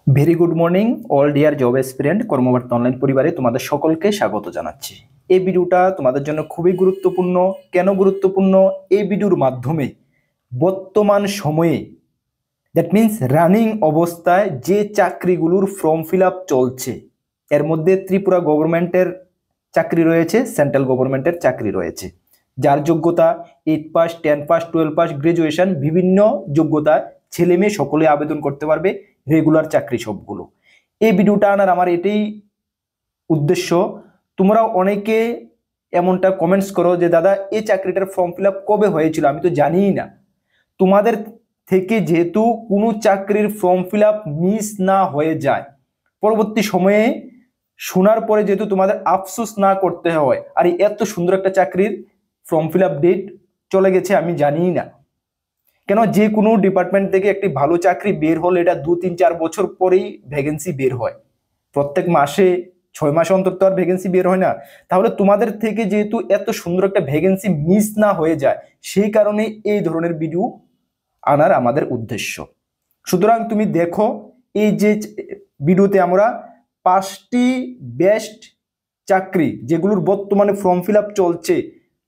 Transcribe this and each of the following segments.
Very good morning all dear job aspirant Karmabarta online পরিবারে তোমাদের সকলকে স্বাগত জানাচ্ছি। এই ভিডিওটা তোমাদের জন্য খুবই গুরুত্বপূর্ণ। কেন গুরুত্বপূর্ণ? এই ভিডিওর মাধ্যমে বর্তমান সময়ে দ্যাট মিন্স রানিং অবস্থায় যে চাকরিগুলোর ফর্ম ফিল আপ চলছে, এর মধ্যে ত্রিপুরা গভর্নমেন্টের চাকরি রয়েছে, সেন্ট্রাল গভর্নমেন্টের চাকরি রয়েছে। যার যোগ্যতা 8 পাস, 10 পাস, 12 পাস, গ্রাজুয়েশন, বিভিন্ন যোগ্যতা ছেলে মেয়ে সকলে আবেদন করতে পারবে রেগুলার চাকরি সবগুলো। এই ভিডিওটা আনার আমার এটাই উদ্দেশ্য। তোমরা অনেকে এমনটা কমেন্টস করো যে দাদা এই চাকরিটার ফর্ম ফিল আপ কবে হয়েছিল, আমি তো জানিই না। তোমাদের থেকে যেহেতু কোনো চাকরির ফর্ম ফিল আপ মিস না হয়ে যায়, পরবর্তী সময়ে শোনার পরে যেহেতু তোমাদের আফসোস না করতে হয়, আর এত সুন্দর একটা চাকরির ফর্ম ফিল আপ ডেট চলে গেছে আমি জানিই না কেন। যে কোনো ডিপার্টমেন্ট থেকে একটি ভালো চাকরি বের হলে এটা 2-3-4 বছর পরেই ভ্যাকেন্সি বের হয়, প্রত্যেক মাসে 6 মাস অন্তর তো আর ভ্যাকেন্সি বের হয় না। তাহলে তোমাদের থেকে যেহেতু এত সুন্দর একটা ভ্যাকেন্সি মিস না হয়ে যায়, সেই কারণে এই ধরনের ভিডিও আনার আমাদের উদ্দেশ্য। সুতরাং তুমি দেখো, এই যে ভিডিওতে আমরা 5টি বেস্ট চাকরি যেগুলোর বর্তমানে ফর্ম ফিল আপ চলছে,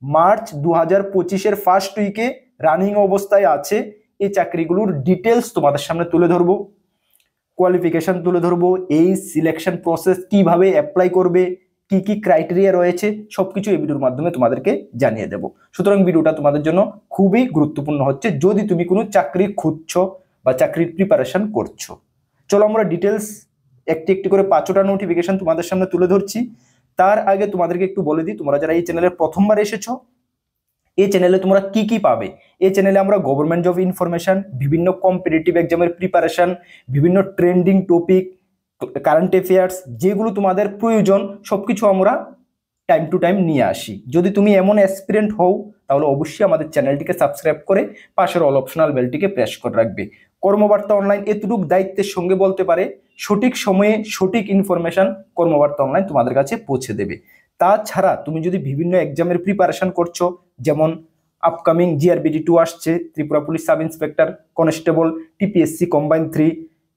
মার্চ 2025-এর ফার্স্ট উইকে রানিং অবস্থায় আছে, এই চাকরিগুলোর ডিটেলস তোমাদের সামনে তুলে ধরবো, কোয়ালিফিকেশন তুলে ধরবো, এই সিলেকশন প্রসেস কিভাবে অ্যাপ্লাই করবে, কি কি ক্রাইটেরিয়া রয়েছে, সবকিছু এই ভিডিওর মাধ্যমে তোমাদেরকে জানিয়ে দেব। সুতরাং ভিডিওটা তোমাদের জন্য খুবই গুরুত্বপূর্ণ হচ্ছে যদি তুমি কোনো চাকরি খুঁজছো বা চাকরির প্রিপারেশন করছো। চলো আমরা ডিটেলস একটি একটি করে 5টা নোটিফিকেশন তোমাদের সামনে তুলে ধরছি। তার আগে তোমাদেরকে একটু বলে দিই, তোমরা যারা এই চ্যানেলে প্রথমবার এসেছো, এই চ্যানেলে তোমরা কি কি পাবে। এই চ্যানেলে আমরা গভর্নমেন্ট জব ইনফরমেশন, বিভিন্ন কম্পিটিটিভ এক্সামের প্রিপারেশন, বিভিন্ন ট্রেন্ডিং টপিক, কারেন্ট অ্যাফেয়ার্স, যেগুলো তোমাদের প্রয়োজন সবকিছু আমরা টাইম টু টাইম নিয়ে আসি। যদি তুমি এমন অ্যাসপিরেন্ট হও তাহলে অবশ্যই আমাদের চ্যানেলটিকে সাবস্ক্রাইব করে পাশের অল অপশনাল বেলটিকে প্রেস করে রাখবে। কর্মবার্তা অনলাইন এতটুক দায়িত্বের সঙ্গে বলতে পারে সঠিক সময়ে সঠিক ইনফরমেশন কর্মবার্তা অনলাইন তোমাদের কাছে পৌঁছে দেবে। তাছাড়া তুমি যদি বিভিন্ন এক্সামের প্রিপারেশন করছো, যেমন আপকামিং জিআরবিটি 2 আসছে, Tripura police sub inspector, constable, TPSC combine 3,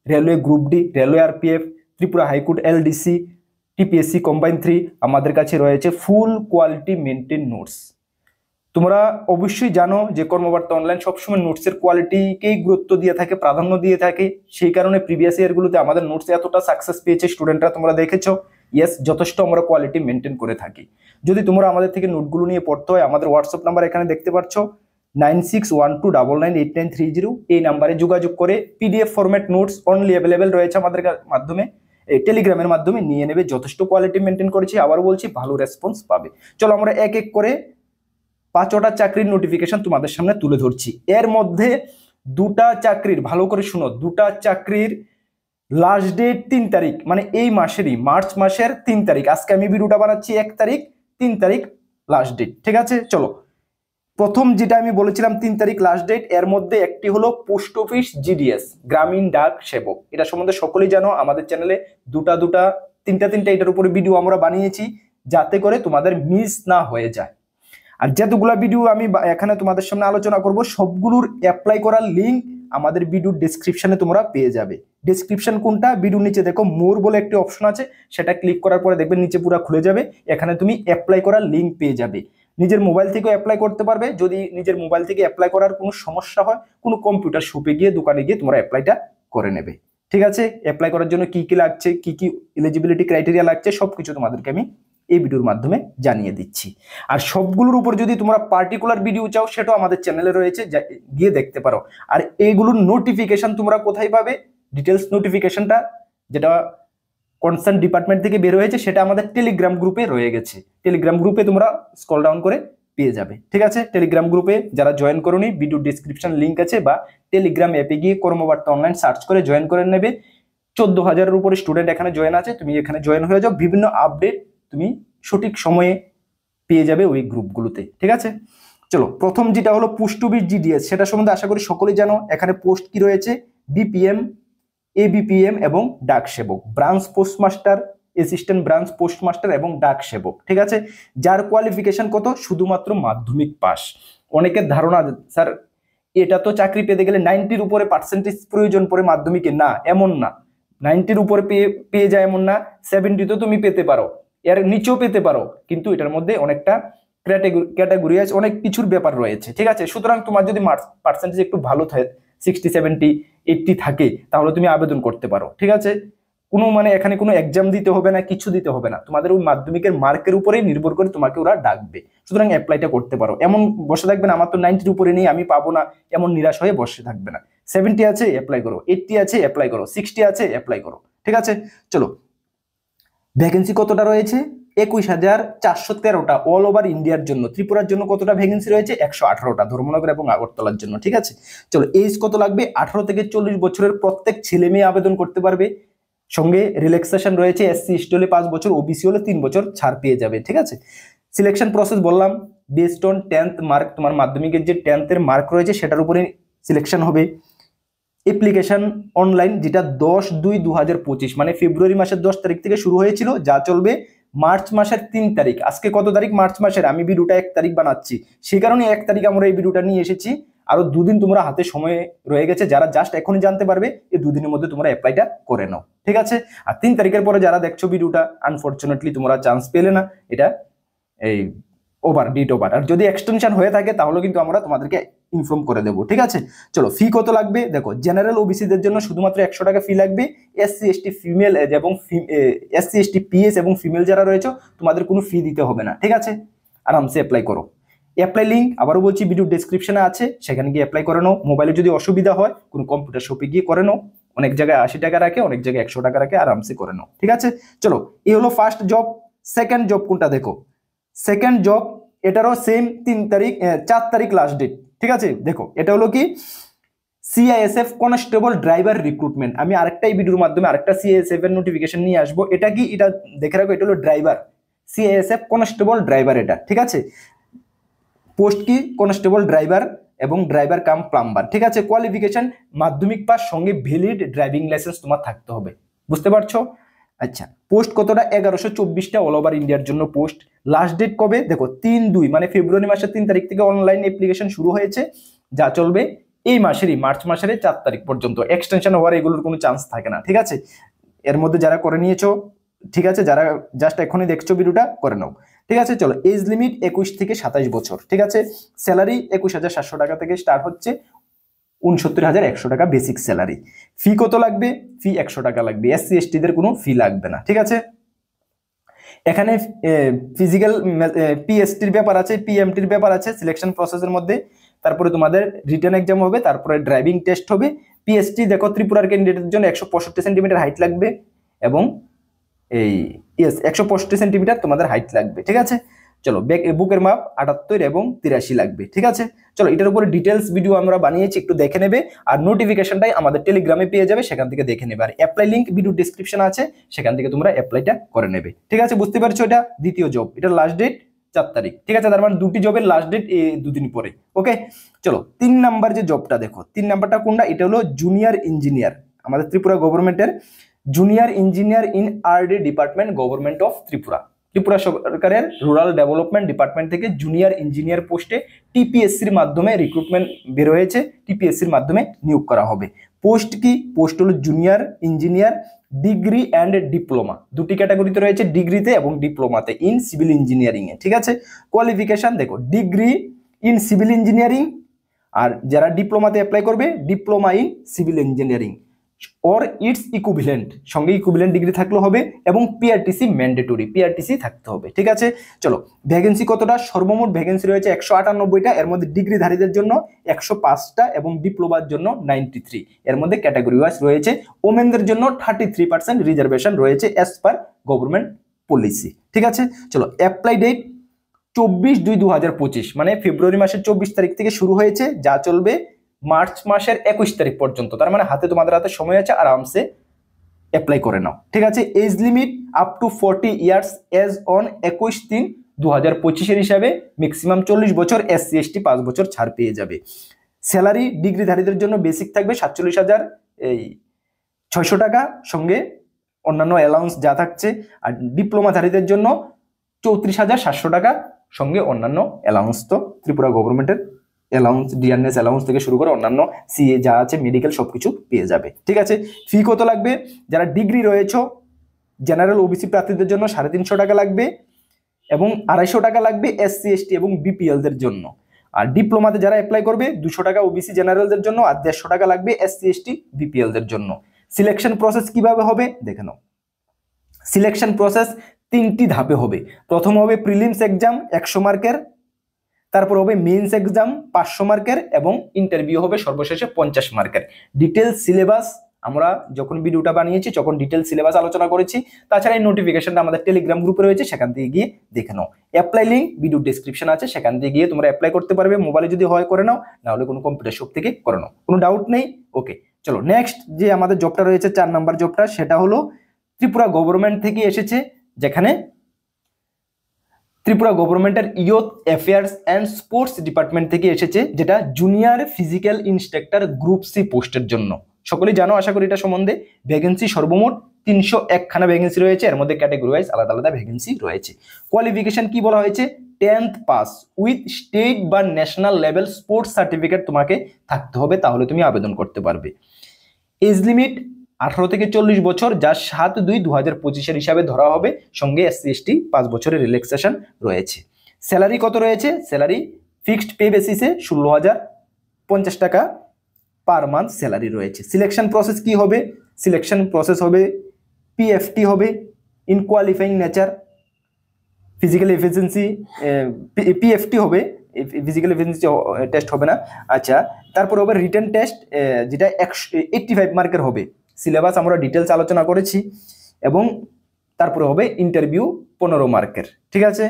railway group D, railway RPF, Tripura high court LDC, TPSC combine 3, আমাদের কাছে রয়েছে ফুল কোয়ালিটি মেনটেন নোটস। তোমরা অবশ্যই জানো যে কর্মবার্তা অনলাইন সবসময় নোটসের কোয়ালিটিকেই গুরুত্ব দিয়ে থাকে, প্রাধান্য দিয়ে থাকে। সেই কারণে প্রিভিয়াস ইয়ারগুলোতে আমাদের নোটস এতটা সাকসেস পেয়েছে স্টুডেন্টরা, তোমরা দেখেছো। ইয়েস, যথেষ্ট আমরা কোয়ালিটি মেনটেন করে থাকি। যদি তোমরা আমাদের থেকে নোটগুলো নিয়ে পড়তে হয়, আমাদের হোয়াটসঅ্যাপ নাম্বার এখানে দেখতে পাচ্ছ 9612998930, এই নাম্বারে যোগাযোগ করে PDF format notes only available রয়েছে আমাদের মাধ্যমে, টেলিগ্রামের মাধ্যমে নিয়ে নেবে। যথেষ্ট কোয়ালিটি মেনটেন করেছি, আবার বলছি ভালো রেসপন্স পাবে। চলো আমরা এক এক করে 5টা চাকরির নোটিফিকেশন তোমাদের সামনে তুলে ধরছি। এর মধ্যে 2টা চাকরির, ভালো করে শুনো, 2টা চাকরির লাস্ট ডেট 3 তারিখ, মানে এই মাসেরই, মার্চ মাসের 3 তারিখ। আজকে আমি ভিডিওটা বানাচ্ছি 1 তারিখ, 3 তারিখ লাস্ট ডেট, ঠিক আছে? চলো, প্রথম যেটা আমি বলেছিলাম 3 তারিখ লাস্ট ডেট, এর মধ্যে একটি হলো পোস্ট অফিস জিডিএস, গ্রামীণ ডাক সেবক। এটা সম্বন্ধে সকলেই জানো, আমাদের চ্যানেলে তিনটা এটার উপরে ভিডিও আমরা বানিয়েছি যাতে করে তোমাদের মিস না হয়ে যায়। আর যতগুলো ভিডিও আমি এখানে তোমাদের সামনে আলোচনা করব, সবগুলোর অ্যাপ্লাই করার লিঙ্ক আমাদের ভিডিওর ডেসক্রিপশনে তোমরা পেয়ে যাবে। ডেসক্রিপশন কোনটা? ভিডিওর নিচে দেখো মোর বলে একটি অপশন আছে, সেটা ক্লিক করার পরে দেখবে নিচে পুরো খুলে যাবে, এখানে তুমি অ্যাপ্লাই করার লিঙ্ক পেয়ে যাবে। নিজের মোবাইল থেকেও অ্যাপ্লাই করতে পারবে। যদি নিজের মোবাইল থেকে অ্যাপ্লাই করার কোনো সমস্যা হয়, কোনো কম্পিউটার শপে গিয়ে, দোকানে গিয়ে তোমরা অ্যাপ্লাইটা করে নেবে, ঠিক আছে? অ্যাপ্লাই করার জন্য কি কি লাগছে, কি কি এলিজিবিলিটি ক্রাইটেরিয়া লাগছে, সবকিছু তোমাদেরকে আমি এই ভিডিওর মাধ্যমে জানিয়ে দিচ্ছি। আর সবগুলোর উপর যদি তোমরা পার্টিকুলার ভিডিও চাও, সেটাও আমাদের চ্যানেলে রয়েছে, গিয়ে দেখতে পারো। আর এইগুলোর নোটিফিকেশন তোমরা কোথায় পাবে? ডিটেলস নোটিফিকেশনটা যেটা কনসার্ন ডিপার্টমেন্ট থেকে বের হয়েছে, সেটা আমাদের টেলিগ্রাম গ্রুপে রয়ে গেছে। টেলিগ্রাম গ্রুপে তোমরা স্ক্রল ডাউন করে পেয়ে যাবে, ঠিক আছে? টেলিগ্রাম গ্রুপে যারা জয়েন করোনি, ভিডিও ডিসক্রিপশন লিঙ্ক আছে, বা টেলিগ্রাম অ্যাপে গিয়ে কর্মবার্তা অনলাইন সার্চ করে জয়েন করে নেবে। 14,000-এর উপরে স্টুডেন্ট এখানে জয়েন আছে, তুমি এখানে জয়েন হয়ে যাও। বিভিন্ন আপডেট তুমি সঠিক সময়ে পেয়ে যাবে ওই গ্রুপগুলোতে, ঠিক আছে? চলো, প্রথম যেটা হলো পোস্ট অফিস জিডিএস, সেটা সম্বন্ধে আশা করি সকলেই জানো। এখানে পোস্ট কি রয়েছে? বিপিএম, এবিপিএম এবং ডাক সেবক, branch postmaster, assistant branch postmaster এবং ডাক সেবক, ঠিক আছে? যার কোয়ালিফিকেশন কত? শুধুমাত্র মাধ্যমিক পাস। অনেকের ধারণা স্যার এটা তো চাকরি পেতে গেলে 90-র উপরে পার্সেন্টেজ প্রয়োজন পড়ে মাধ্যমিকে, না, এমন না। 90-র উপরে পেয়ে যায় এমন না, 70 তো তুমি পেতে পারো, এর নিচেও পেতে পারো, কিন্তু এটার মধ্যে অনেকটা ক্যাটাগরি আছে, অনেক কিছুর ব্যাপার রয়েছে, ঠিক আছে। সুতরাং তোমার যদি পার্সেন্টেজ একটু ভালো থাকে, 60, 70, 80 থাকে, তাহলে তুমি আবেদন করতে পারো, ঠিক আছে। কোনো মানে এখানে কোনো এক্সাম দিতে হবে না, কিছু দিতে হবে না, তোমাদের ওই মাধ্যমিকের মার্কের উপরেই নির্ভর করে তোমাকে ওরা ডাকবে। সুতরাং অ্যাপ্লাইটা করতে পারো, এমন বসে থাকবে না আমার তো 90-র উপরে নেই আমি পাবো না, এমন নিরাশ হয়ে বসে থাকবে না। 70 আছে অ্যাপ্লাই করো, 80 আছে অ্যাপ্লাই করো, 60 আছে অ্যাপ্লাই করো, ঠিক আছে। চলো, ভ্যাকেন্সি কতটা রয়েছে? 21,413টা অল ওভার ইন্ডিয়ার জন্য। ত্রিপুরার জন্য কতটা ভ্যাকেন্সি রয়েছে? 118টা, ধর্মনগর এবং আগরতলার জন্য, ঠিক আছে। চলো, এজ কত লাগবে? 18 থেকে 40 বছরের প্রত্যেক ছেলে মেয়ে আবেদন করতে পারবে। সঙ্গে রিল্যাক্সেশন রয়েছে, এসসি এসটি হলে 5 বছর, ওবিসি হলে 3 বছর ছাড় পেয়ে যাবে, ঠিক আছে। সিলেকশন প্রসেস বললাম, বেসড অন 10th মার্ক, তোমার মাধ্যমিকের যে 10th এর মার্ক রয়েছে সেটার উপরে সিলেকশন হবে। অ্যাপ্লিকেশন অনলাইন, যেটা 10/2/2025 মানে ফেব্রুয়ারি মাসের 10 তারিখ থেকে শুরু হয়েছিল, যা চলবে মার্চ মাসের 3 তারিখ। আজকে কত তারিখ? মার্চ মাসের, আমি ভিডিওটা 1 তারিখ বানাচ্ছি, সেই কারণে 1 তারিখ আমরা এই ভিডিওটা নিয়ে এসেছি। আরো 2 দিন তোমরা হাতে সময় রয়ে গেছে, যারা জাস্ট এখনই জানতে পারবে, এই 2 দিনের মধ্যে তোমরা অ্যাপ্লাইটা করে নাও, ঠিক আছে। আর 3 তারিখের পরে যারা দেখছো ভিডিওটা, আনফরচুনেটলি তোমরা চান্স পেলে না, এটা এই ডেট ওভার। আর যদি এক্সটেনশন হয়ে থাকে তাহলে কিন্তু আমরা তোমাদেরকে ইনফর্ম করে দেবো, ঠিক আছে। চলো, ফি কত লাগবে দেখো। জেনারেল ওবিসিদের জন্য শুধুমাত্র 100 টাকা ফি লাগবে। এসসি এসটি ফিমেল এবং এসসি এসটি পিএস এবং ফিমেল যারা রয়েছে, তোমাদের কোনো ফি দিতে হবে না, ঠিক আছে। আরামসে অ্যাপ্লাই করো। অ্যাপ্লাই লিঙ্ক আবারও বলছি ভিডিও ডেসক্রিপশনে আছে, সেখানে গিয়ে অ্যাপ্লাই করে নাও। মোবাইলে যদি অসুবিধা হয় কোনো কম্পিউটার শপে গিয়ে করে নাও, অনেক জায়গায় 80 টাকা রাখে, অনেক জায়গায় 100 টাকা রাখে, আরামসে করে নাও, ঠিক আছে। চলো, এই হলো ফার্স্ট জব। সেকেন্ড জব কোনটা দেখো। সেকেন্ড জব, এটারও সেম 4 তারিখ লাস্ট ডেট, ঠিক আছে। দেখো, এটা হলো কি সিআইএসএফ কনস্টেবল ড্রাইভার রিক্রুটমেন্ট। আমি আরেকটাই ভিডিওর মাধ্যমে আরেকটা সিআইএসএফ এর নোটিফিকেশন নিয়ে আসবো। এটা কি, এটা দেখে রাখো, এটা হলো ড্রাইভার, সিআইএসএফ কনস্টেবল ড্রাইভার, এটা ঠিক আছে। পোস্ট কি? কনস্টেবল ড্রাইভার এবং ড্রাইভার কাম প্লাম্বার, ঠিক আছে। কোয়ালিফিকেশন মাধ্যমিক পাস, সঙ্গে ভ্যালিড ড্রাইভিং লাইসেন্স তোমার থাকতে হবে, বুঝতে পারছো? আচ্ছা, পোস্ট কতটা? 1124টা অল ওভার ইন্ডিয়ার জন্য পোস্ট। লাস্ট ডেট কবে দেখো, 3/2 মানে ফেব্রুয়ারি মাসের 3 তারিখ থেকে অনলাইন অ্যাপ্লিকেশন শুরু হয়েছে, যা চলবে এই মাসেরই মার্চ মাসের 4 তারিখ পর্যন্ত। এক্সটেনশন হওয়ার এগুলোর কোনো চান্স থাকে না, ঠিক আছে। এর মধ্যে যারা করে নিয়েছো, ঠিক আছে, যারা জাস্ট এখনই দেখছো ভিডিওটা, করে নাও, ঠিক আছে। চলো, এজ লিমিট 21 থেকে 27 বছর, ঠিক আছে। স্যালারি 21,700 টাকা থেকে স্টার্ট হচ্ছে, 69,100 টাকা বেসিক স্যালারি। ফি কত লাগবে? ফি 100 টাকা লাগবে। এসসি এসটিদের কোনো ফি লাগবে না, ঠিক আছে। এখানে ফিজিক্যাল পিএসটির ব্যাপার আছে, পিএমটির ব্যাপার আছে সিলেকশন প্রসেসের মধ্যে। তারপরে তোমাদের রিটেন এক্সাম হবে, তারপরে ড্রাইভিং টেস্ট হবে। পিএসটি দেখো, ত্রিপুরার ক্যান্ডিডেটের জন্য 165 সেন্টিমিটার হাইট লাগবে, এবং এই 165 সেন্টিমিটার তোমাদের হাইট লাগবে, ঠিক আছে। চলো, বুকের মাপ 78 এবং 83 লাগবে, ঠিক আছে। চলো, এটার উপরে ডিটেলস ভিডিও আমরা বানিয়েছি, একটু দেখে নেবে। আর নোটিফিকেশনটাই আমাদের টেলিগ্রামে পেয়ে যাবে, সেখান থেকে দেখে নেবে। আর অ্যাপ্লাই লিঙ্ক ভিডিও ডেসক্রিপশন আছে, সেখান থেকে তোমরা অ্যাপ্লাইটা করে নেবে, ঠিক আছে। বুঝতে পারছো? এটা দ্বিতীয় জব, এটা লাস্ট ডেট 4 তারিখ, ঠিক আছে। তার মানে 2টি জবের লাস্ট ডেট এই 2 দিন পরে, ওকে। চলো, 3 নাম্বার যে জবটা দেখো, 3 নাম্বারটা কোনটা? এটা হলো জুনিয়র ইঞ্জিনিয়ার, আমাদের ত্রিপুরা গভর্নমেন্টের junior engineer in RD department, government of Tripura. Tripura সরকারের রুরাল ডেভেলপমেন্ট ডিপার্টমেন্ট থেকে জুনিয়র ইঞ্জিনিয়ার পোস্টে টিপিএসসির মাধ্যমে রিক্রুটমেন্ট বের হয়েছে, টিপিএসসির মাধ্যমে নিয়োগ করা হবে। পোস্ট কি? পোস্ট হলো junior engineer degree and diploma, 2টি ক্যাটাগরিতে রয়েছে, ডিগ্রিতে এবং ডিপ্লোমাতে ইন সিভিল ইঞ্জিনিয়ারিং এ, ঠিক আছে। কোয়ালিফিকেশন দেখো, ডিগ্রি ইন সিভিল ইঞ্জিনিয়ারিং, আর যারা ডিপ্লোমাতে অ্যাপ্লাই করবে diploma in civil engineering or its equivalent, সঙ্গে ইকুইভ্যালেন্ট ডিগ্রি থাকলে হবে, এবং পিআরটিসি ম্যান্ডেটরি, পিআরটিসি থাকতে হবে, ঠিক আছে। চলো, ভ্যাকেন্সি কতটা? সর্বমোট ভ্যাকেন্সি রয়েছে 198টা, এর মধ্যে ডিগ্রিধারীদের জন্য 105টা এবং ডিপ্লোমার জন্য 93। এর মধ্যে ক্যাটাগরি ওয়াইজ রয়েছে। ওমেনদের জন্য 33% রিজার্ভেশন রয়েছে অ্যাজ পার গভর্নমেন্ট পলিসি, ঠিক আছে। চলো, অ্যাপ্লাই ডেট 24/2/2025 মানে ফেব্রুয়ারি মাসের 24 তারিখ থেকে শুরু হয়েছে, যা চলবে মার্চ মাসের 21 তারিখ পর্যন্ত। তার মানে তোমাদের হাতে সময় আছে, আরামসে অ্যাপ্লাই করে নাও, ঠিক আছে। Age limit up to 40 years age on 21/3/2025 হিসাবে, ম্যাক্সিমাম 40 বছর, এসসি এসটি 5 বছর ছাড় পেয়ে যাবে। স্যালারি ডিগ্রিধারীদের জন্য বেসিক থাকবে 47,600 টাকা, সঙ্গে অন্যান্য অ্যালাউন্স যা থাকছে। আর ডিপ্লোমাধারীদের জন্য 34,700 টাকা, সঙ্গে অন্যান্য অ্যালাউন্স তো ত্রিপুরা গভর্নমেন্টের অ্যালাউন্স, ডিয়ারনেস অ্যালাউন্স থেকে শুরু করে অন্যান্য সিএ যা আছে মেডিকেল সবকিছু পেয়ে যাবে। ঠিক আছে, ফি কত লাগবে? যারা ডিগ্রি রয়েছে জেনারেল ওবিসি প্রার্থীদের জন্য 350 টাকা লাগবে এবং 250 টাকা লাগবে এসসি এসটি এবং বিপিএলদের জন্য। আর ডিপ্লোমাতে যারা অ্যাপ্লাই করবে 200 টাকা ওবিসি জেনারেলদের জন্য আর 150 টাকা লাগবে এসসি এসটি বিপিএলদের জন্য। সিলেকশন প্রসেস কিভাবে হবে দেখে নাও। সিলেকশন প্রসেস 3টি ধাপে হবে। প্রথম হবে প্রিলিমস এক্সাম 100 মার্কের, তারপর হবে মেইনস এক্সাম 500 মার্কের এবং ইন্টারভিউ হবে সর্বশেষে 50 মার্কের। ডিটেলস সিলেবাস আমরা যখন ভিডিওটা বানিয়েছি তখন ডিটেল সিলেবাস আলোচনা করেছি। তাছাড়া এই নোটিফিকেশনটা আমাদের টেলিগ্রাম গ্রুপে রয়েছে, সেখান থেকে গিয়ে দেখে নাও। অ্যাপ্লাই লিঙ্ক ভিডিও ডেসক্রিপশন আছে, সেখান থেকে গিয়ে তোমরা অ্যাপ্লাই করতে পারবে। মোবাইলে যদি হয় করে নাও, না হলে কোনো কম্পিউটার শপ থেকে করে নাও, কোনো ডাউট নেই। ওকে, চলো নেক্সট যে আমাদের জবটা রয়েছে 4 নাম্বার জবটা, সেটা হলো ত্রিপুরা গভর্নমেন্ট থেকে এসেছে, যেখানে ত্রিপুরা গভর্নমেন্টের youth affairs and sports department থেকে এসেছে, যেটা junior physical instructor group C পোস্টের জন্য। সকলেই জানো আশা করি এটা সম্বন্ধে। ভ্যাকেন্সি সর্বমোট 301 খানা ভ্যাকেন্সি রয়েছে, এর মধ্যে ক্যাটাগরি ওয়াইজ আলাদা আলাদা ভ্যাকেন্সি রয়েছে। কোয়ালিফিকেশন কি বলা হয়েছে? 10th পাস উইথ স্টেট বা ন্যাশনাল লেভেল স্পোর্টস সার্টিফিকেট তোমাকে থাকতে হবে, তাহলে তুমি আবেদন করতে পারবে। এজ লিমিট 18 থেকে 40 বছর, যা 7/2/2025 হিসাবে ধরা হবে। সঙ্গে এসসি এসটি 5 বছরের রিল্যাক্সেশন রয়েছে। স্যালারি কত রয়েছে? স্যালারি ফিক্সড পে বেসিসে 16,050 টাকা পার মান্থ স্যালারি রয়েছে। সিলেকশন প্রসেস কি হবে? সিলেকশন প্রসেস হবে পিএফটি হবে, in qualifying nature, physical efficiency, PFT হবে, ফিজিক্যাল এফিসিয়েন্সি টেস্ট হবে না। আচ্ছা, তারপর হবে রিটেন টেস্ট, যেটা 85 মার্কের হবে। সিলেবাস আমরা ডিটেলস আলোচনা করেছি। এবং তারপরে হবে ইন্টারভিউ 15 মার্কের। ঠিক আছে,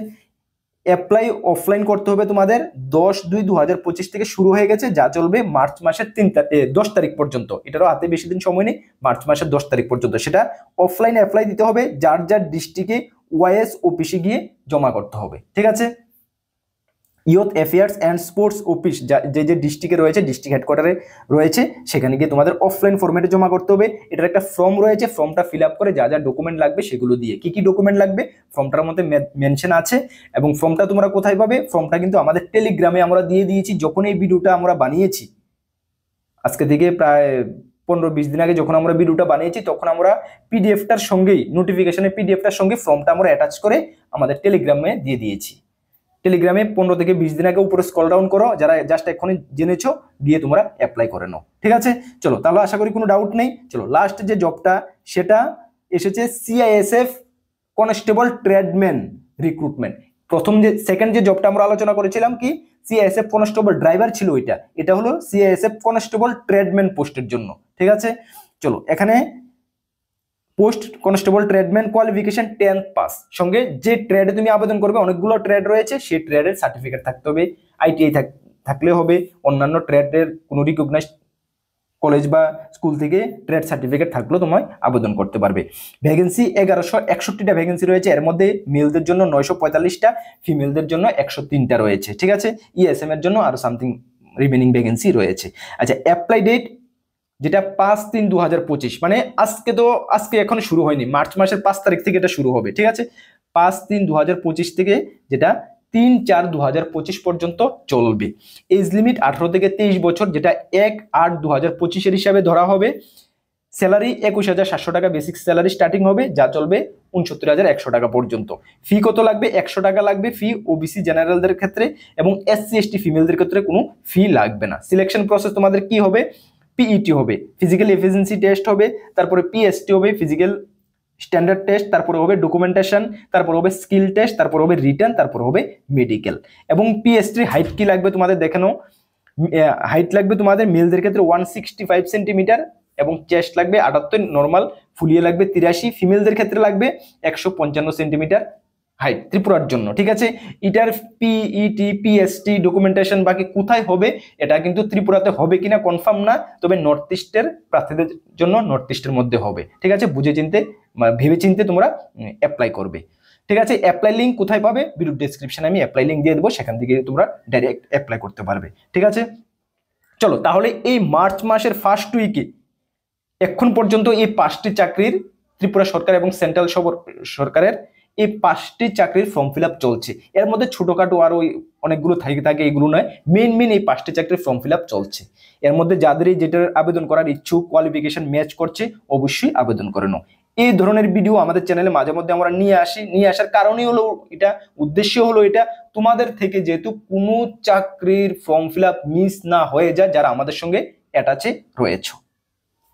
অ্যাপ্লাই অফলাইন করতে হবে তোমাদের 10/2/2025 থেকে শুরু হয়ে গেছে, যা চলবে মার্চ মাসের 10 তারিখ পর্যন্ত। এটারও হাতে বেশি দিন সময় নেই, মার্চ মাসের 10 তারিখ পর্যন্ত। সেটা অফলাইনে অ্যাপ্লাই দিতে হবে, যার যার ডিস্ট্রিক্টে ওয়াইএস অফিসে গিয়ে জমা করতে হবে। ঠিক আছে, youth affairs and sports office যে যে ডিস্ট্রিক্টে রয়েছে, ডিস্ট্রিক্ট হেডকোয়ার্টারে রয়েছে, সেখানে গিয়ে তোমাদের অফলাইন ফরম্যাটে জমা করতে হবে। এটার একটা ফর্ম রয়েছে, ফর্মটা ফিল আপ করে যা যা ডকুমেন্ট লাগবে সেগুলো দিয়ে। কি কি ডকুমেন্ট লাগবে ফর্মটার মধ্যে মেনশন আছে। এবং ফর্মটা তোমরা কোথায় পাবে? ফর্মটা কিন্তু আমাদের টেলিগ্রামে আমরা দিয়ে দিয়েছি। যখন এই ভিডিওটা আমরা বানিয়েছি, আজকে থেকে প্রায় 15-20 দিন আগে যখন আমরা ভিডিওটা বানিয়েছি, তখন আমরা পিডিএফটার সঙ্গেই, নোটিফিকেশনের পিডিএফটার সঙ্গে ফর্মটা আমরা অ্যাটাচ করে আমাদের টেলিগ্রামে দিয়ে দিয়েছি। টেলিগ্রামে 15 থেকে 20 দিন আগে উপরে স্ক্রল ডাউন করো, যারা জাস্ট এখনই জেনেছো, দিয়ে তোমরা অ্যাপ্লাই করে নাও। ঠিক আছে, চলো তাহলে আশা করি কোনো ডাউট নেই। চলো লাস্ট যে জবটা সেটা এসেছে সিআইএসএফ কনস্টেবল ট্রেডম্যান রিক্রুটমেন্ট। প্রথম যে সেকেন্ড যে জবটা আমরা আলোচনা করেছিলাম কি সিআইএসএফ কনস্টেবল ড্রাইভার ছিল, এটা হলো সিআইএসএফ কনস্টেবল ট্রেডম্যান পোস্টের জন্য। ঠিক আছে, চলো এখানে post constable tradesman qualification 10th pass, সঙ্গে যে ট্রেডে তুমি আবেদন করবে অনেকগুলো ট্রেড রয়েছে, সেই ট্রেডের সার্টিফিকেট থাকতে হবে। আইটিআই থাকলে হবে, অন্যান্য ট্রেডের কোনো রিকগনাইজ কলেজ বা স্কুল থেকে ট্রেড সার্টিফিকেট থাকলেও তোমায় আবেদন করতে পারবে। ভ্যাকেন্সি 1161টা ভ্যাকেন্সি রয়েছে, এর মধ্যে মেলদের জন্য 945টা, ফিমেলদের জন্য 103টা রয়েছে। ঠিক আছে, ইএসএম এর জন্য আরো সামথিং রিমেনিং ভ্যাকেন্সি রয়েছে। আচ্ছা, অ্যাপ্লাই ডেট যেটা 5/3/2025, মানে আজকে এখন শুরু হয়নি, মার্চ মাসের 5 তারিখ থেকে এটা শুরু হবে। ঠিক আছে, 5/3/2025 থেকে যেটা 3/4/2025 পর্যন্ত চলবে। এজ লিমিট 18 থেকে 23 বছর, যেটা 1/8/2025 হিসাবে ধরা হবে। স্যালারি 21,700 টাকা বেসিক স্যালারি স্টার্টিং হবে, যা চলবে 69,100 টাকা পর্যন্ত। ফি কত লাগবে? 100 টাকা লাগবে ফি ওবিসি জেনারেলদের ক্ষেত্রে, এবং এসসি এসটি ফিমেলদের ক্ষেত্রে কোনো ফি লাগবে না। সিলেকশন প্রসেস তোমাদের কি হবে? পিইটি হবে, ফিজিক্যাল এফিসিয়েন্সি টেস্ট হবে, তারপরে পিএসটি হবে, ফিজিক্যাল স্ট্যান্ডার্ড টেস্ট, তারপরে হবে ডকুমেন্টেশন, তারপর হবে স্কিল টেস্ট, তারপর হবে রিটার্ন, তারপর হবে মেডিকেল। এবং পিএসটি হাইট কি লাগবে তোমাদের দেখে নাও। হাইট লাগবে তোমাদের মেলদের ক্ষেত্রে 165 সেন্টিমিটার এবং চেস্ট লাগবে 78, নর্মাল ফুলিয়ে লাগবে 83, ফিমেলদের ক্ষেত্রে লাগবে 155 সেন্টিমিটার হাইট ত্রিপুরার জন্য। ঠিক আছে, এটার পিইটি পিএসটি ডকুমেন্টেশন বাকি কোথায় হবে এটা কিন্তু ত্রিপুরাতে হবে কিনা কনফার্ম না, তবে নর্থ ইস্টের প্রার্থীদের জন্য নর্থ ইস্টের মধ্যে হবে। ঠিক আছে, বুঝে চিনতে ভেবে চিনতে তোমরা অ্যাপ্লাই করবে। ঠিক আছে, অ্যাপ্লাই লিঙ্ক কোথায় পাবে? ভিডিও ডেসক্রিপশনে আমি অ্যাপ্লাই লিঙ্ক দিয়ে দেবো, সেখান থেকে তোমরা ডাইরেক্ট অ্যাপ্লাই করতে পারবে। ঠিক আছে, চলো তাহলে এই মার্চ মাসের ফার্স্ট উইকে এখন পর্যন্ত এই 5টি চাকরির ত্রিপুরা সরকার এবং সেন্ট্রাল সরকারের এই 5টি চাকরির ফর্ম ফিল আপ চলছে। এর মধ্যে ছোটখাটো আরো অনেকগুলো থাকে এগুলো নয়, মেইন এই 5টি চাকরির ফর্ম ফিল আপ চলছে। এর মধ্যে যাদেরই যেটার আবেদন করার ইচ্ছুক, কোয়ালিফিকেশন ম্যাচ করছে, অবশ্যই আবেদন করে নাও। এই ধরনের ভিডিও আমাদের চ্যানেলে মাঝে মধ্যে আমরা নিয়ে আসার কারণই হলো এটা, উদ্দেশ্য হলো এটা, তোমাদের থেকে যেহেতু কোনো চাকরির ফর্ম ফিল আপ মিস না হয়ে যায় যারা আমাদের সঙ্গে অ্যাটাচে রয়েছে।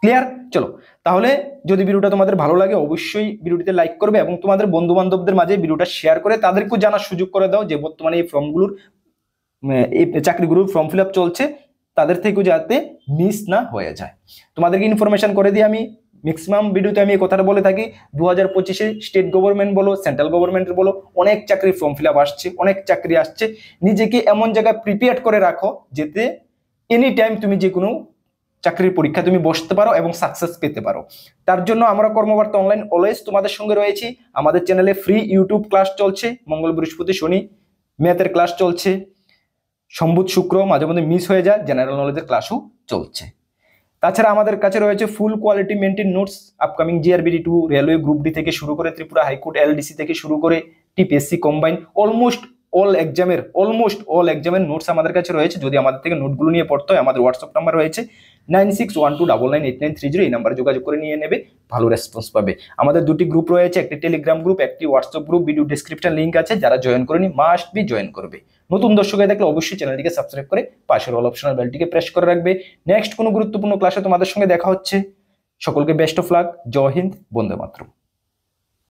ক্লিয়ার? চলো তাহলে যদি ভিডিওটা তোমাদের ভালো লাগে অবশ্যই ভিডিওটিতে লাইক করবে এবং তোমাদের বন্ধু বান্ধবদের মাঝে ভিডিওটা শেয়ার করে তাদেরকেও জানার সুযোগ করে দাও যে বর্তমানে এই ফর্মগুলোর এই চাকরিগুলোর ফর্ম ফিল আপ চলছে, তাদের থেকেও যাতে মিস না হয়ে যায়। তোমাদেরকে ইনফরমেশন করে দিই আমি, ম্যাক্সিমাম ভিডিওতে আমি এই কথাটা বলে থাকি, 2025-এ স্টেট গভর্নমেন্ট বলো, সেন্ট্রাল গভর্নমেন্টের বলো, অনেক চাকরির ফর্ম ফিল আপ আসছে, অনেক চাকরি আসছে। নিজেকে এমন জায়গায় প্রিপেয়ার করে রাখো যেতে এনি টাইম তুমি যে কোনো চাকরির পরীক্ষা তুমি বসতে পারো এবং সাকসেস পেতে পারো। তার জন্য আমরা কর্মবার্তা অনলাইন অলওয়েজ তোমাদের সঙ্গে রয়েছি। আমাদের চ্যানেলে ফ্রি ইউটিউব ক্লাস চলছে, মঙ্গল বৃহস্পতি শনি ম্যাথের ক্লাস চলছে, সম্বুধ শুক্র মাঝে মধ্যে মিস হয়ে যায়, জেনারেল নলেজের ক্লাসও চলছে। তাছাড়া আমাদের কাছে রয়েছে full quality maintain notes, upcoming GRBD 2, railway group D থেকে শুরু করে ত্রিপুরা হাইকোর্ট এলডিসি থেকে শুরু করে টিপিএসসি কম্বাইন, অলমোস্ট অল এক্সামের নোটস আমাদের কাছে রয়েছে। যদি আমাদের থেকে নোটগুলো নিয়ে পড়তে হয়, আমাদের হোয়াটসঅ্যাপ নাম্বার রয়েছে 9612998930, এই নাম্বারে যোগাযোগ করে নিয়ে নেবে, ভালো রেসপন্স পাবে। আমাদের দুটি গ্রুপ রয়েছে, একটি টেলিগ্রাম গ্রুপ, একটি WhatsApp group, video description link আছে, যারা জয়েন করেনি মাস্ট বি জয়েন করবে। নতুন দর্শক হয়ে থাকলে অবশ্যই চ্যানেলটিকে সাবস্ক্রাইব করে পাশের অল অপশনাল বেলটিকে প্রেস করে রাখবে। নেক্সট কোনো গুরুত্বপূর্ণ ক্লাসে তোমাদের সঙ্গে দেখা হচ্ছে। সকলকে বেস্ট অফ লাক। জয় হিন্দ, বন্দে মাতরম।